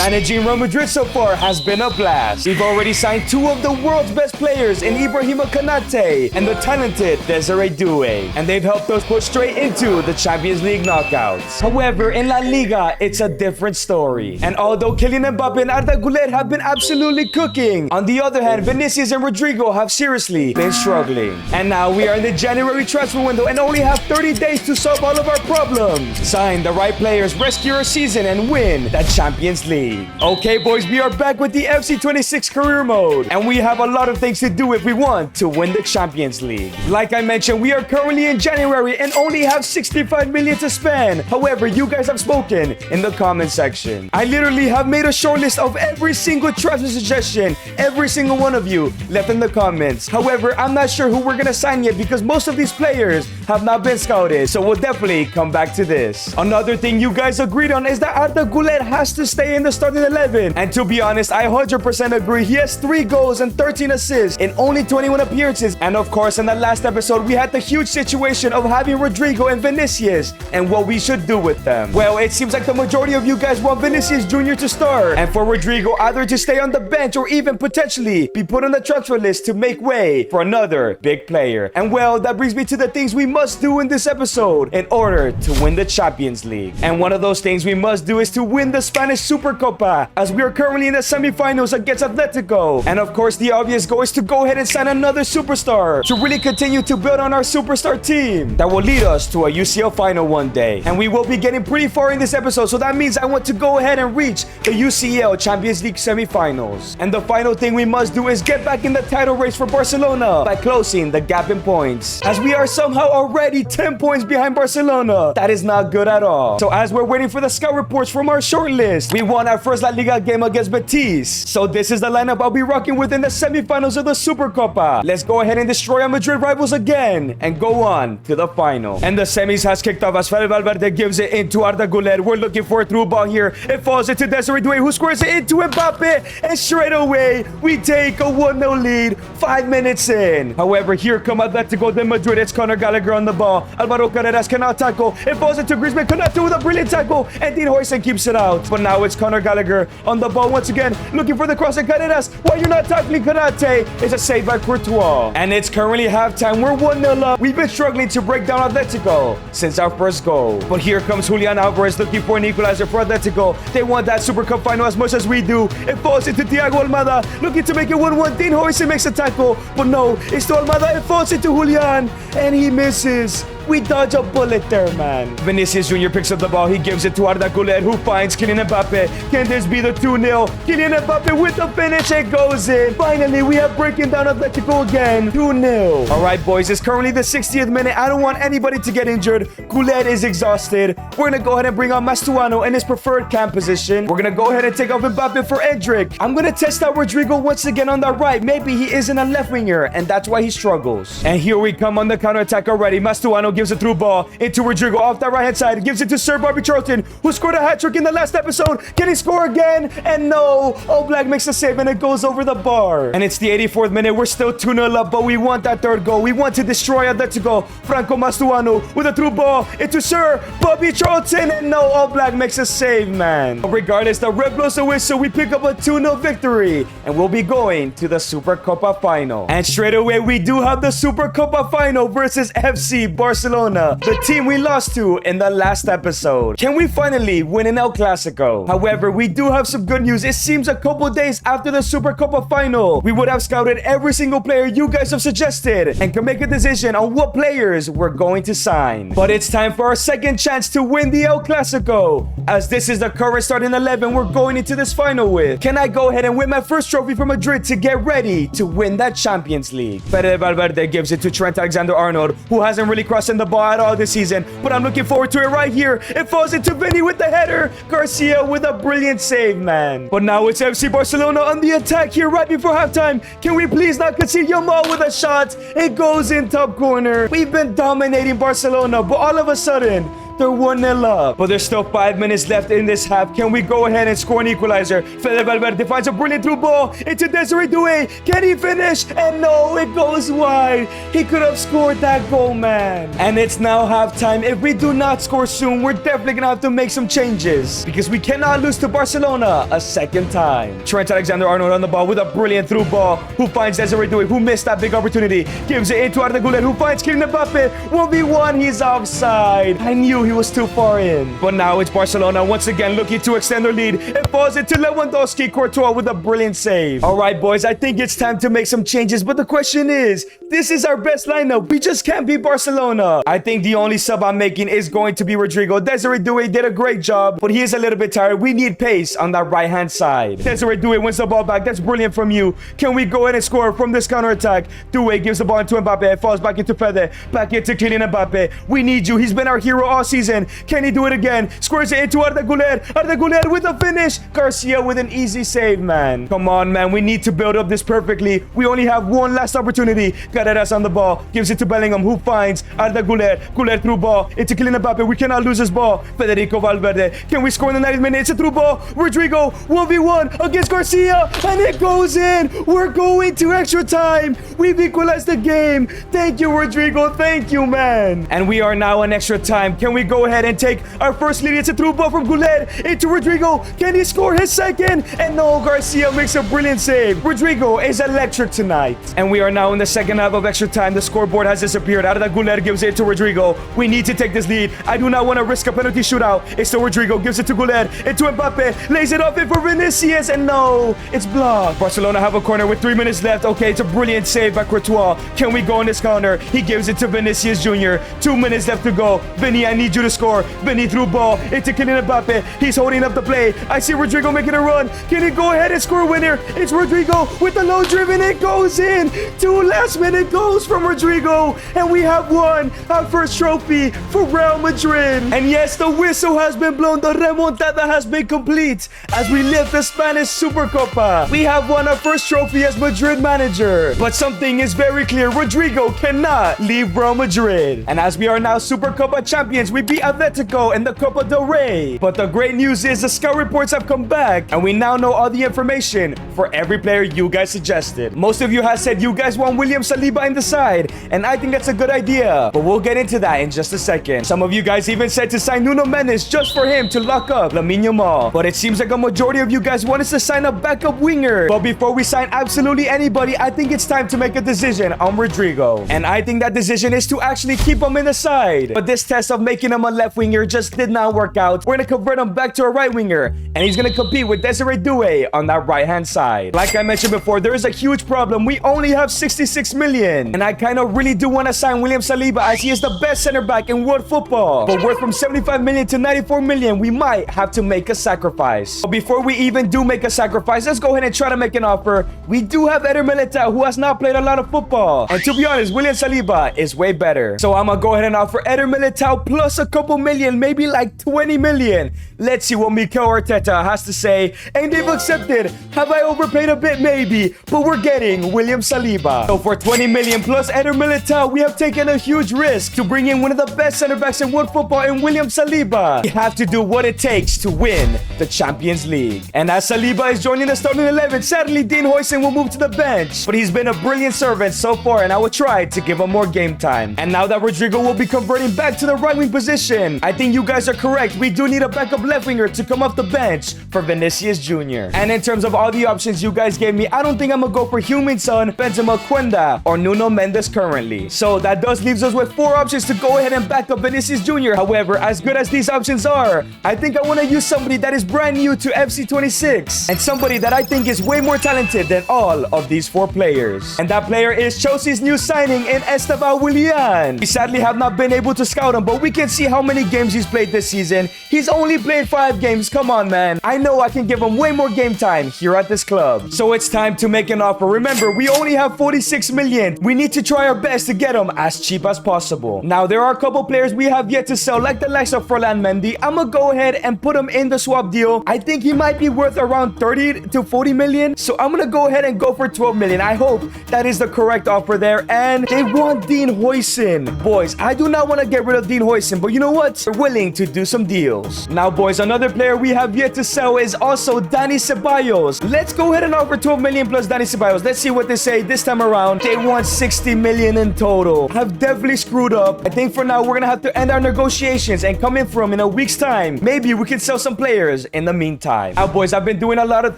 Managing Real Madrid so far has been a blast. We've already signed two of the world's best players in Ibrahima Konate and the talented Desiree Doué, and they've helped us push straight into the Champions League knockouts. However, in La Liga, it's a different story. And although Kylian Mbappe and Arda Güler have been absolutely cooking, on the other hand, Vinicius and Rodrigo have seriously been struggling. And now we are in the January transfer window and only have 30 days to solve all of our problems. Sign the right players, rescue our season, and win that Champions League. Okay, boys, we are back with the FC26 career mode, and we have a lot of things to do if we want to win the Champions League. Like I mentioned, we are currently in January and only have 65 million to spend. However, you guys have spoken in the comment section. I literally have made a short list of every single transfer suggestion every single one of you left in the comments. However, I'm not sure who we're gonna sign yet because most of these players have not been scouted, so we'll definitely come back to this. Another thing you guys agreed on is that Arda Güler has to stay in the starting 11, and to be honest, I 100% agree. He has 3 goals and 13 assists in only 21 appearances, and of course in the last episode we had the huge situation of having Rodrigo and Vinicius and what we should do with them. Well, it seems like the majority of you guys want Vinicius Jr. to start, and for Rodrigo either to stay on the bench or even potentially be put on the transfer list to make way for another big player. And well, that brings me to the things we must do in this episode in order to win the Champions League. And one of those things we must do is to win the Spanish Supercopa, as we are currently in the semifinals against Atletico. And of course, the obvious goal is to go ahead and sign another superstar to really continue to build on our superstar team that will lead us to a UCL final one day. And we will be getting pretty far in this episode, so that means I want to go ahead and reach the UCL Champions League semifinals. And the final thing we must do is get back in the title race for Barcelona by closing the gap in points, as we are somehow already 10 points behind Barcelona. That is not good at all. So as we're waiting for the scout reports from our shortlist, we won our first La Liga game against Betis. So this is the lineup I'll be rocking with in the semifinals of the Supercopa. Let's go ahead and destroy our Madrid rivals again and go on to the final. And the semis has kicked off as Fede Valverde gives it into Arda Güler. We're looking for a through ball here. It falls into Desiree Doué, who squares it into Mbappe, and straight away we take a 1-0 lead 5 minutes in. However, here come Atletico de Madrid. It's Conor Gallagher on the ball. Alvaro Carreras cannot tackle. It falls into Griezmann. Konate with a brilliant tackle, and Dean Huijsen keeps it out. But now it's Conor Gallagher on the ball once again, looking for the cross, and Carreras, why you're not tackling Konate? It's a save by Courtois. And it's currently halftime. We're 1-0 up. We've been struggling to break down Atletico since our first goal. But here comes Julian Alvarez looking for an equalizer for Atletico. They want that Super Cup final as much as we do. It falls into Thiago Almada, looking to make it 1-1. Dean Huijsen makes a tackle, but no, it's to Almada. It falls into Julian, and he misses. We dodge a bullet there, man. Vinicius Jr. picks up the ball. He gives it to Arda Güler, who finds Kylian Mbappe. Can this be the 2-0? Kylian Mbappe with the finish. It goes in. Finally, we have breaking down Atletico again. 2-0. All right, boys. It's currently the 60th minute. I don't want anybody to get injured. Güler is exhausted. We're going to go ahead and bring on Mastuano in his preferred camp position. We're going to go ahead and take off Mbappe for Endrick. I'm going to test out Rodrigo once again on the right. Maybe he isn't a left winger, and that's why he struggles. And here we come on the counterattack already. Mastuano gives a through ball into Rodrigo off that right hand side, gives it to Sir Bobby Charlton, who scored a hat-trick in the last episode. Can he score again? And no, Oblak makes a save and it goes over the bar. And it's the 84th minute. We're still 2-0 up, but we want that third goal. We want to destroy Atletico. Franco Mastuano with a through ball into Sir Bobby Charlton, and no, Oblak makes a save, man. But regardless, the red blows a whistle. We pick up a 2-0 victory, and we'll be going to the Supercopa final. And straight away, we do have the Supercopa final versus FC Barcelona, the team we lost to in the last episode. Can we finally win an El Clásico? However, we do have some good news. It seems a couple days after the Supercopa final, we would have scouted every single player you guys have suggested and can make a decision on what players we're going to sign. But it's time for our second chance to win the El Clásico, as this is the current starting 11 we're going into this final with. Can I go ahead and win my first trophy for Madrid to get ready to win that Champions League? Fede Valverde gives it to Trent Alexander-Arnold, who hasn't really crossed in the ball at all this season, but I'm looking forward to it right here. It falls into Vinny with the header. Garcia with a brilliant save, man. But now it's FC Barcelona on the attack here right before halftime. Can we please not concede? Yamal with a shot. It goes in top corner. We've been dominating Barcelona, but all of a sudden, They're 1-0 up. But there's still 5 minutes left in this half. Can we go ahead and score an equalizer? Fede Valverde finds a brilliant through ball into Desiree Doué. Can he finish? And no, it goes wide. He could have scored that goal, man. And it's now halftime. If we do not score soon, we're definitely going to have to make some changes because we cannot lose to Barcelona a second time. Trent Alexander-Arnold on the ball with a brilliant through ball. Who finds Desiree Doué, who missed that big opportunity. Gives it into Arda Güler, who finds Kylian Mbappe. 1v1, he's offside. I knew he was too far in. But now it's Barcelona once again looking to extend their lead. It falls into Lewandowski. Courtois with a brilliant save. All right, boys, I think it's time to make some changes. But the question is, this is our best lineup. We just can't beat Barcelona. I think the only sub I'm making is going to be Rodrigo. Desiree Doué did a great job, but he is a little bit tired. We need pace on that right-hand side. Desiree Doué wins the ball back. That's brilliant from you. Can we go ahead and score from this counter-attack? Doué gives the ball into Mbappe. It falls back into Fede. Back into Kylian Mbappe. We need you. He's been our hero all season. Can he do it again? Squares it into Arda Güler. Arda Güler with a finish. Garcia with an easy save, man. Come on, man. We need to build up this perfectly. We only have one last opportunity. Carreras on the ball. Gives it to Bellingham, who finds Arda Güler. Güler through ball into Kylian Mbappe. We cannot lose this ball. Federico Valverde. Can we score in the 90th minute? It's a through ball. Rodrigo 1v1 against Garcia. And it goes in. We're going to extra time. We've equalized the game. Thank you, Rodrigo. Thank you, man. And we are now in extra time. Can we go ahead and take our first lead? It's a through ball from Güler into Rodrigo. Can he score his second? And no, Garcia makes a brilliant save. Rodrigo is electric tonight. And we are now in the second half of extra time. The scoreboard has disappeared. Arda Güler gives it to Rodrigo. We need to take this lead. I do not want to risk a penalty shootout. It's to Rodrigo. Gives it to Güler. Into Mbappe. Lays it off in for Vinicius. And no, it's blocked. Barcelona have a corner with 3 minutes left. Okay, it's a brilliant save by Courtois. Can we go on this counter? He gives it to Vinicius Jr. 2 minutes left to go. Vinny, I need you to score. Vinny through ball into Kylian Mbappe. He's holding up the play. I see Rodrigo making a run. Can he go ahead and score a winner? It's Rodrigo with the low driven. It goes in. 2 last-minute goals from Rodrigo. And we have won our first trophy for Real Madrid. And yes, the whistle has been blown. The remontada has been complete as we lift the Spanish Supercopa. We have won our first trophy as Madrid manager. But something is very clear. Rodrigo cannot leave Real Madrid. And as we are now Supercopa champions, we beat Atletico in the Copa del Rey. But the great news is the scout reports have come back and we now know all the information for every player you guys suggested. Most of you have said you guys want William Saliba in the side, and I think that's a good idea. But we'll get into that in just a second. Some of you guys even said to sign Nuno Mendes just for him to lock up Lamine Yamal. But it seems like a majority of you guys want us to sign a backup winger. But before we sign absolutely anybody, I think it's time to make a decision on Rodrigo. And I think that decision is to actually keep him in the side. But this test of making him a left winger just did not work out. We're going to convert him back to a right winger. And he's going to compete with Desiree Doué on that right-hand side. Like I mentioned before, there is a huge problem. We only have 66 million. And I kind of really do want to sign William Saliba as he is the best center back in world football. But worth from 75 million to 94 million, we might have to make a sacrifice. But before we even do make a sacrifice, let's go ahead and try to make an offer. We do have Eder Militao, who has not played a lot of football. And to be honest, William Saliba is way better. So I'm going to go ahead and offer Eder Militao plus a couple million, maybe like 20 million. Let's see what Mikel Arteta has to say. And they've accepted. Have I overpaid a bit? Maybe. But we're getting William Saliba. So for 20 million plus Eder Militao, we have taken a huge risk to bring in one of the best center backs in world football in William Saliba. We have to do what it takes to win the Champions League. And as Saliba is joining the starting 11, sadly Dean Huijsen will move to the bench. But he's been a brilliant servant so far, and I will try to give him more game time. And now that Rodrigo will be converting back to the right wing position, I think you guys are correct. We do need a backup left winger to come off the bench for Vinicius Jr. And in terms of all the options you guys gave me, I don't think I'm gonna go for Heung-min Son, Benzema Quenda, or Nuno Mendes currently. So that does leaves us with 4 options to go ahead and back up Vinicius Jr. However, as good as these options are, I think I want to use somebody that is brand new to FC26 and somebody that I think is way more talented than all of these 4 players. And that player is Chelsea's new signing in Esteban Willian. We sadly have not been able to scout him, but we can see how many games he's played this season. He's only played 5 games. Come on, man. I know I can give him way more game time here at this club. So it's time to make an offer. Remember, we only have 46 million. We need to try our best to get him as cheap as possible. Now, there are a couple players we have yet to sell, like the likes of Ferland Mendy. I'm gonna go ahead and put him in the swap deal. I think he might be worth around 30 to 40 million. So I'm gonna go ahead and go for 12 million. I hope that is the correct offer there. And they want Dean Huijsen. Boys, I do not want to get rid of Dean Huijsen, but you know what? We're willing to do some deals. Now, boys, another player we have yet to sell is also Dani Ceballos. Let's go ahead and offer 12 million plus Dani Ceballos. Let's see what they say this time around. They want 60 million in total. I've definitely screwed up. I think for now, we're gonna have to end our negotiations and come in from in a week's time. Maybe we can sell some players in the meantime. Now, boys, I've been doing a lot of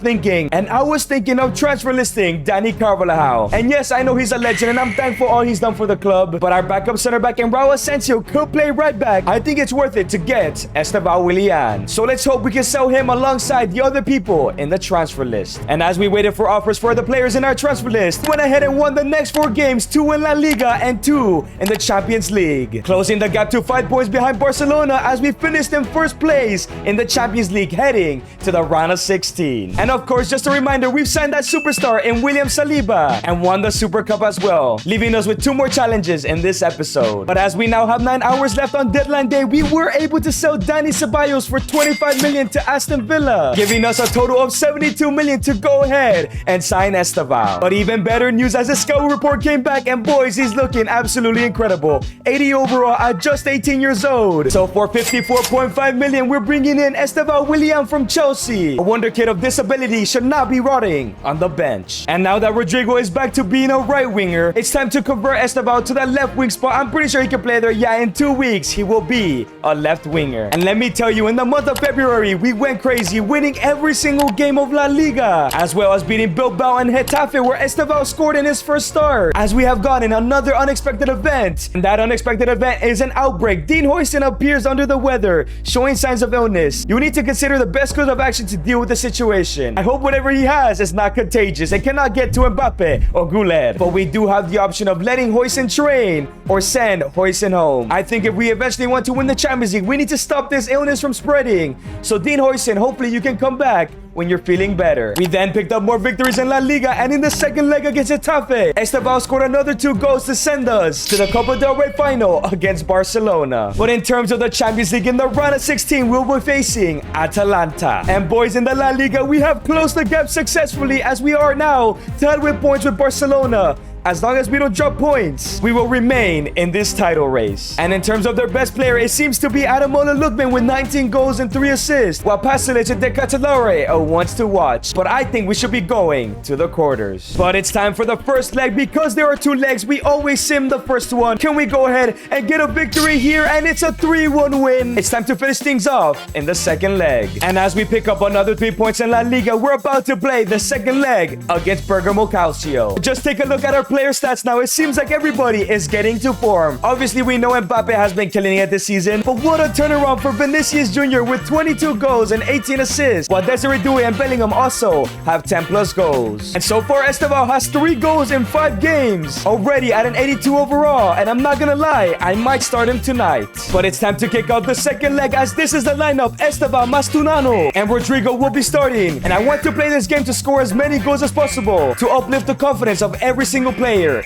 thinking, and I was thinking of transfer listing Dani Carvajal. And yes, I know he's a legend, and I'm thankful all he's done for the club, but our backup center back in Raul Asensio could play right back. I think it's worth it to get Esteban Willian. So let's hope we can sell him alongside the other people in the transfer list. And as we waited for offers for the players in our transfer list, we went ahead and won the next 4 games, 2 in La Liga and 2 in the Champions League, closing the gap to 5 points behind Barcelona as we finished in first place in the Champions League, heading to the round of 16. And of course, just a reminder, we've signed that superstar in William Saliba and won the Super Cup as well, leaving us with 2 more challenges in this episode. But as we now have 9 hours left on deadline day, we were able to sell Dani Ceballos for 25 million to Aston Villa, giving us a total of 72 million to go ahead and sign Esteban. But even better news as the scout report came back, and boys, he's looking absolutely incredible. 80 overall at just 18 years old. So for 54.5 million, we're bringing in Esteban Willian from Chelsea. A wonder kid of this ability should not be rotting on the bench. And now that Rodrigo is back to being a right winger, it's time to convert Esteban to that left wing spot. I'm pretty sure he can play there. Yeah, in 2 weeks, he will be a left winger. And let me tell you, in the month of February, we went crazy, winning every single game of La Liga, as well as beating Bilbao and Getafe, where Esteban scored in his first start, as we have gotten another unexpected event. And that unexpected event is an outbreak. Dean Huijsen appears under the weather, showing signs of illness. You need to consider the best course of action to deal with the situation. I hope whatever he has is not contagious and cannot get to Mbappe or Goulet. But we do have the option of letting Huijsen train or send Huijsen home. I think if we eventually want to win the Champions League, we need to stop this illness from spreading. So Dean Huijsen, hopefully you can come back when you're feeling better. We then picked up more victories in La Liga, and in the second leg against Getafe, Esteban scored another 2 goals to send us to the Copa del Rey final against Barcelona. But in terms of the Champions League, in the round of 16, we'll be facing Atalanta. And boys, in the La Liga, we have closed the gap successfully, as we are now tied with points with Barcelona. As long as we don't drop points, we will remain in this title race. And in terms of their best player, it seems to be Ademola Lookman with 19 goals and 3 assists, while Pasalic and De Catalore are ones to watch. But I think we should be going to the quarters. But it's time for the first leg. Because there are 2 legs, we always sim the first one. Can we go ahead and get a victory here? And it's a 3-1 win. It's time to finish things off in the second leg. And as we pick up another 3 points in La Liga, we're about to play the second leg against Bergamo Calcio. Just take a look at our player stats now. It seems like everybody is getting to form. Obviously, we know Mbappe has been killing it this season, but what a turnaround for Vinicius Jr. with 22 goals and 18 assists, while Desiree Doué and Bellingham also have 10 plus goals. And so far, Esteban has 3 goals in 5 games, already at an 82 overall, and I'm not gonna lie, I might start him tonight. But it's time to kick out the second leg, as this is the lineup. Esteban, Mastunano, and Rodrigo will be starting, and I want to play this game to score as many goals as possible to uplift the confidence of every single player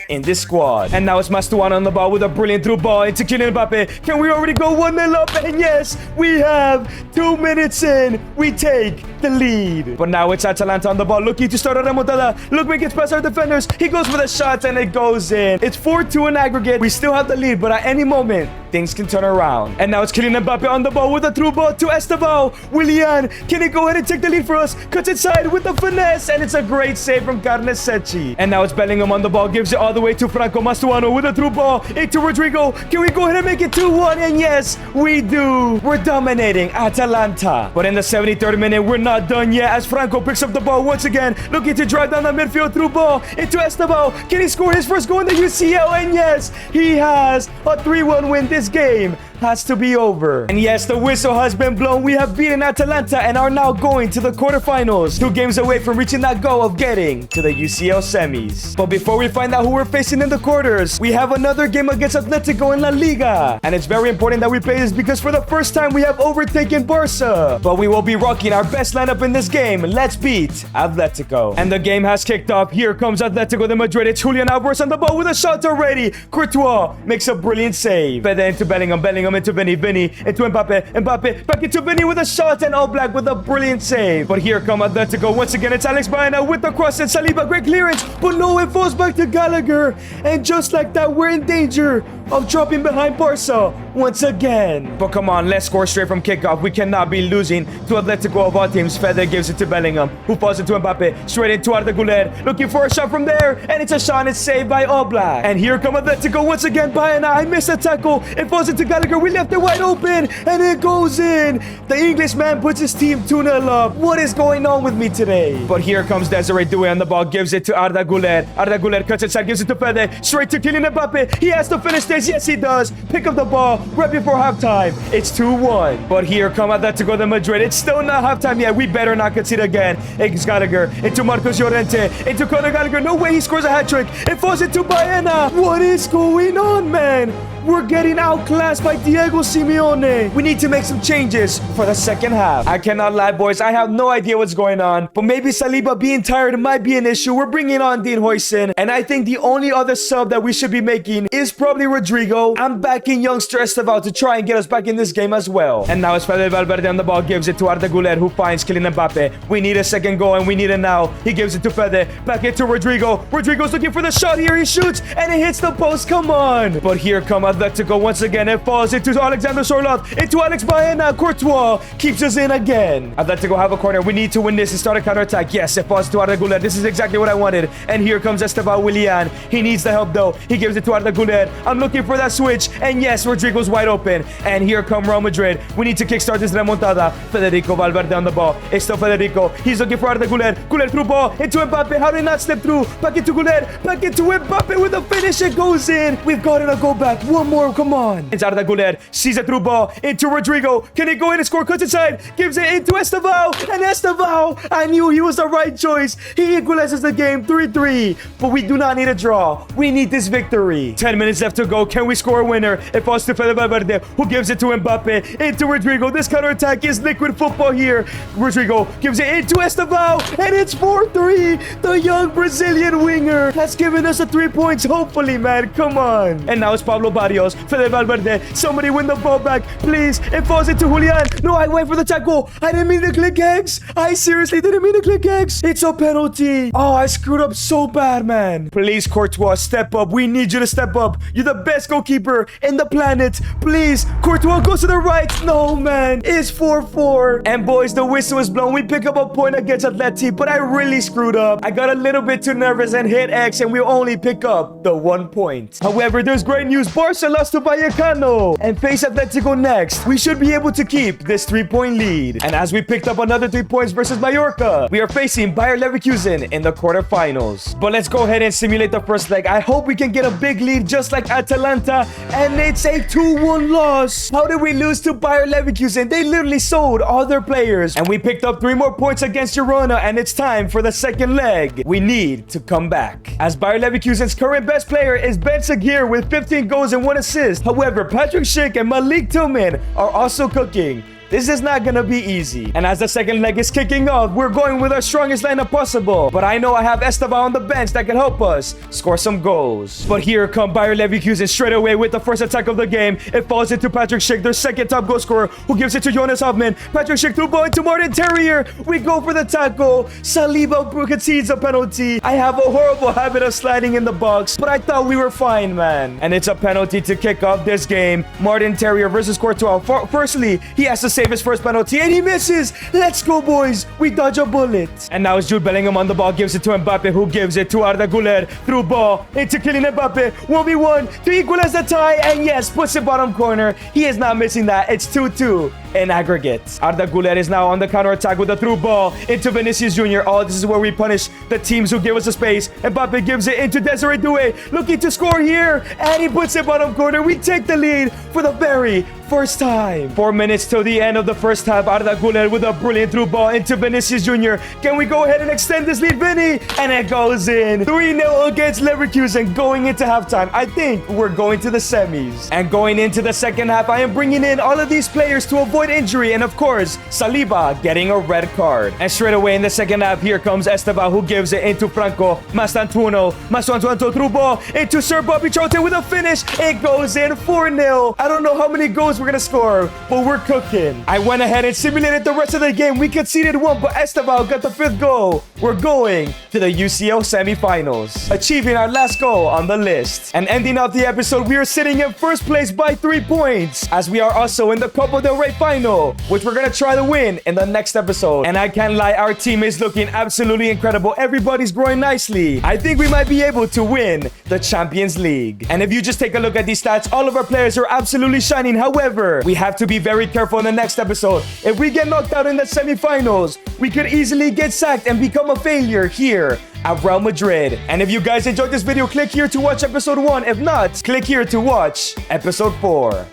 in this squad. And now it's Mastuano on the ball with a brilliant through ball into Kylian Mbappe. Can we already go 1-0 up? And yes, we have. 2 minutes in, we take the lead. But now it's Atalanta on the ball, looking to start a remontada. Lookman gets past our defenders. He goes for the shot and it goes in. It's 4-2 in aggregate. We still have the lead, but at any moment, things can turn around. And now it's Kylian Mbappe on the ball with a through ball to Esteban. Willian, can he go ahead and take the lead for us? Cuts inside with the finesse, and it's a great save from Carnesecchi. And now it's Bellingham on the ball, gives it all the way to Franco Mastuano with a through ball into Rodrigo. Can we go ahead and make it 2-1? And yes, we do. We're dominating Atalanta. But in the 73rd minute, we're not done yet, as Franco picks up the ball once again, looking to drive down the midfield through ball into Esteban. Can he score his first goal in the UCL? And yes, he has. A 3-1 win. This game has to be over. And yes, the whistle has been blown. We have beaten Atalanta and are now going to the quarterfinals, 2 games away from reaching that goal of getting to the UCL semis. But before we find out who we're facing in the quarters, we have another game against Atletico in La Liga. And it's very important that we play this, because for the first time we have overtaken Barca. But we will be rocking our best lineup in this game. Let's beat Atletico. And the game has kicked off. Here comes Atletico de Madrid. It's Julian Alvarez on the ball with a shot already. Courtois makes a brilliant save. Fed into Bellingham. Bellingham Bellingham into Vinny. Vinny into Mbappe. Mbappe back into Vinny with a shot, and All Black with a brilliant save. But here come Atletico. Once again, it's Alex Baena with the cross and Saliba. Great clearance, but no, it falls back to Gallagher. And just like that, we're in danger of dropping behind Barca once again. But come on, let's score straight from kickoff. We cannot be losing to Atletico of all teams. Fede gives it to Bellingham, who falls into Mbappe, straight into Arda Güler, looking for a shot from there, and it's a shot, and it's saved by All Black. And here come Atletico once again. Baena, I missed a tackle. It falls into Gallagher. We left it wide open, and it goes in. The Englishman puts his team 2-0 up. What is going on with me today? But here comes Desiree Doué on the ball, gives it to Arda Güler. Arda Güler cuts inside, gives it to Fede, straight to Kylian Mbappe. He has to finish this. Yes, he does. Pick up the ball right before halftime. It's 2-1. But here come Atletico de Madrid. It's still not halftime yet. We better not concede again. It's Gallagher into Marcos Llorente, into Conor Gallagher. No way he scores a hat trick. It falls into Baena. What is going on, man? We're getting outclassed by Diego Simeone. We need to make some changes for the second half. I cannot lie, boys. I have no idea what's going on. But maybe Saliba being tired might be an issue. We're bringing on Dean Huijsen. And I think the only other sub that we should be making is probably Rodrigo. I'm backing youngster Estevao to try and get us back in this game as well. And now it's Fede Valverde on the ball. Gives it to Arda Güler, who finds Kylian Mbappe. We need a second goal, and we need it now. He gives it to Fede. Back into Rodrigo. Rodrigo's looking for the shot here. He shoots, and it hits the post. Come on. But here come Atletico once again. It falls into Alexander Sorloth, into Alex Baena. Courtois keeps us in again. Atletico have a corner. We need to win this and start a counter-attack. Yes, it falls to Arda Güler. This is exactly what I wanted. And here comes Estevao Willian. He needs the help though. He gives it to Arda Güler. I'm looking for that switch. And yes, Rodrigo's wide open. And here come Real Madrid. We need to kickstart this remontada. Federico Valverde on the ball. It's still Federico. He's looking for Arda Güler. Güler through ball into Mbappe. How did he not slip through? Back into Güler. Back into Mbappe with a finish. It goes in. We've got to go back. One more. Come on. It's Arda Güler. Sees a through ball into Rodrigo. Can he go in and score? Cuts inside. Gives it into Estevao. And Estevao, I knew he was the right choice. He equalizes the game 3-3. But we do not need a draw. We need this victory. 10 minutes left to go. Can we score a winner? It falls to Fede Valverde, who gives it to Mbappe. Into Rodrigo. This counter-attack is liquid football here. Rodrigo gives it into Estevao. And it's 4-3. The young Brazilian winger has given us a 3 points. Hopefully, man. Come on. And now it's Pablo Barrios. Fede Valverde. Somebody win the ball back, please. It falls into Julian. No, I went for the tackle. I didn't mean to click X. I seriously didn't mean to click X. It's a penalty. Oh, I screwed up so bad, man. Please, Courtois, step up. We need you to step up. You're the best goalkeeper in the planet. Please, Courtois goes to the right. No, man. It's 4-4. And boys, the whistle is blown. We pick up a point against Atleti, but I really screwed up. I got a little bit too nervous and hit X, and we only pick up the 1 point. However, there's great news. Barca lost to Vallecano and face Atletico next. We should be able to keep this 3-point lead. And as we picked up another 3 points versus Mallorca, we are facing Bayer Leverkusen in the quarterfinals. But let's go ahead and simulate the first leg. I hope we can get a big lead just like Atalanta, and it's a 2-1 loss. How did we lose to Bayer Leverkusen? They literally sold all their players, and we picked up 3 more points against Girona, and it's time for the second leg. We need to come back, as Bayer Leverkusen's current best player is Ben Seguir with 15 goals and 1 assist. However, Patrick Schick and Malik Tillman are also cooking. This is not gonna be easy. And as the second leg is kicking off, we're going with our strongest lineup possible. But I know I have Estevao on the bench that can help us score some goals. But here come Bayer Leverkusen straight away with the first attack of the game. It falls into Patrick Schick, their second top goal scorer, who gives it to Jonas Hoffman. Patrick Schick through ball into Martin Terrier. We go for the tackle. Saliba concedes a penalty. I have a horrible habit of sliding in the box, but I thought we were fine, man. And it's a penalty to kick off this game. Martin Terrier versus Courtois. Firstly, he has to save his first penalty, and he misses. Let's go, boys. We dodge a bullet. And now it's Jude Bellingham on the ball. Gives it to Mbappe, who gives it to Arda Güler. Through ball into Kylian Mbappe. 1v1 to equalize the tie. And yes, puts it bottom corner. He is not missing that. It's 2-2 in aggregate. Arda Güler is now on the counter-attack with a through ball into Vinicius Jr. Oh, this is where we punish the teams who give us a space. Mbappe gives it into Desiree Doué, looking to score here. And he puts it bottom corner. We take the lead for the very first time. 4 minutes till the end of the first half. Arda Güler with a brilliant through ball into Vinicius Jr. Can we go ahead and extend this lead, Vinny? And it goes in. 3-0 against Leverkusen going into halftime. I think we're going to the semis. And going into the second half, I am bringing in all of these players to avoid injury. And of course, Saliba getting a red card. And straight away in the second half, here comes Estevao, who gives it into Franco. Mastantuono through ball into Sir Bobby Charlton with a finish. It goes in. 4-0. I don't know how many goals goals we're gonna score, but we're cooking. I went ahead and simulated the rest of the game. We conceded 1, but Esteban got the 5th goal. We're going to the UCL semifinals, achieving our last goal on the list. And ending out the episode, we are sitting in first place by 3 points, as we are also in the Copa del Rey final, which we're gonna try to win in the next episode. And I can't lie, our team is looking absolutely incredible. Everybody's growing nicely. I think we might be able to win the Champions League. And if you just take a look at these stats, all of our players are absolutely shining. However, we have to be very careful in the next episode. If we get knocked out in the semifinals, we could easily get sacked and become a failure here at Real Madrid. And if you guys enjoyed this video, click here to watch episode 1. If not, click here to watch episode 4.